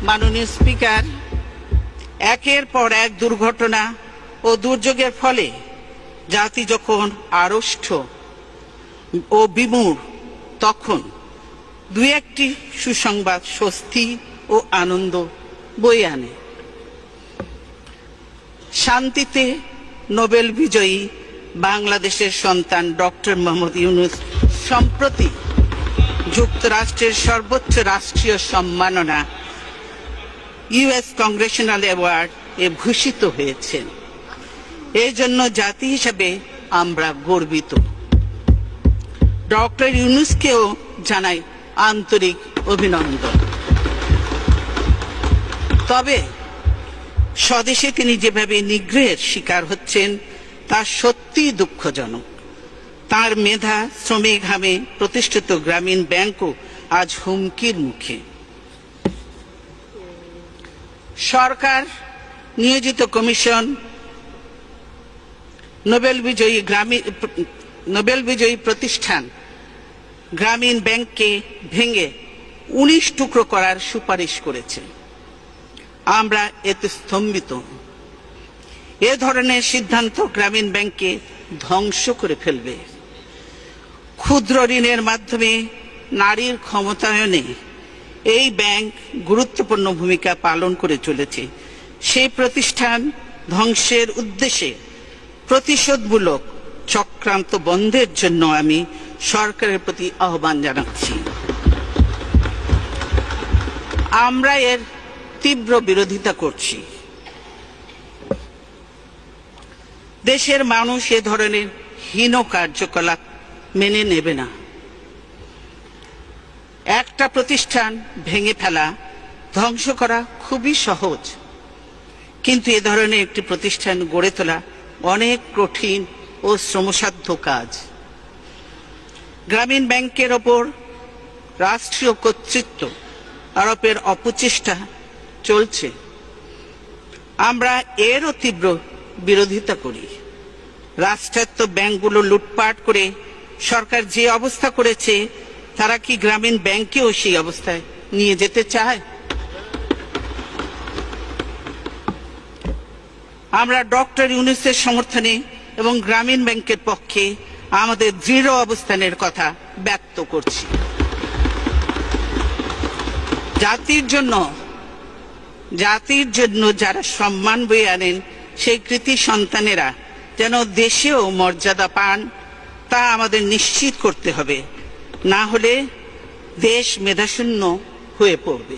মাননীয় স্পিকার, একের পর এক দুর্ঘটনা ও দুর্যোগের ফলে জাতি যখন আড়ষ্ট ও বিমূঢ়, তখন দুই একটি সুসংবাদ স্বস্তি ও আনন্দ বয়ে আনে। শান্তিতে নোবেল বিজয়ী বাংলাদেশের সন্তান ডক্টর মোহাম্মদ ইউনূস সম্প্রতি যুক্তরাষ্ট্রের সর্বোচ্চ রাষ্ট্রীয় সম্মাননা ইউএস কংগ্রেশনাল অ্যাওয়ার্ড এ ভূষিত হয়েছেন। এর জন্য জাতি হিসেবে আমরা গর্বিত। ডক্টর ইউনূসকেও জানাই আন্তরিক অভিনন্দন। তবে স্বদেশে তিনি যেভাবে নিগ্রহের শিকার হচ্ছেন তা সত্যিই দুঃখজনক। তার মেধা, শ্রমে ঘামে প্রতিষ্ঠিত গ্রামীণ ব্যাংকও আজ হুমকির মুখে। সরকার নিয়োজিত কমিশন নোবেল বিজয়ী প্রতিষ্ঠান গ্রামীণ ব্যাংককে ভেঙে 19 টুকরো করার সুপারিশ করেছে। আমরা এতে স্তম্ভিত। এ ধরনের সিদ্ধান্ত গ্রামীণ ব্যাংককে ধ্বংস করে ফেলবে। ক্ষুদ্র ঋণের মাধ্যমে নারীর ক্ষমতায়নে এই ব্যাংক গুরুত্বপূর্ণ ভূমিকা পালন করে চলেছে। সেই প্রতিষ্ঠান ধ্বংসের উদ্দেশ্যে প্রতিশোধমূলক চক্রান্ত বন্ধের জন্য আমি সরকারের প্রতি আহ্বান জানাচ্ছি। আমরা এর তীব্র বিরোধিতা করছি। দেশের মানুষ এ ধরনের হীন কার্যকলাপ মেনে নেবে না। একটা প্রতিষ্ঠান ভেঙে ফেলা, ধ্বংস করা খুবই সহজ, কিন্তু এ ধরনের একটি প্রতিষ্ঠান গড়ে তোলা অনেক কঠিন ও শ্রমসাধ্য কাজ। গ্রামীণ ব্যাংকের ওপর রাষ্ট্রীয় কর্তৃত্ব আরোপের অপচেষ্টা চলছে। আমরা এরও তীব্র বিরোধিতা করি। রাষ্ট্রায়ত্ত ব্যাংকগুলো লুটপাট করে সরকার যে অবস্থা করেছে, তারা কি গ্রামীণ ব্যাংকেও সেই অবস্থায় নিয়ে যেতে চায়? আমরা ডক্টর ইউনূসের সমর্থনে এবং গ্রামীণ ব্যাংকের পক্ষে আমাদের দৃঢ় অবস্থানের কথা ব্যক্ত করছি। জাতির জন্য যারা সম্মান বয়ে আনেন, সেই কৃতি সন্তানেরা যেন দেশেও মর্যাদা পান, তা আমাদের নিশ্চিত করতে হবে। না হলে দেশ মেধাশূন্য হয়ে পড়বে।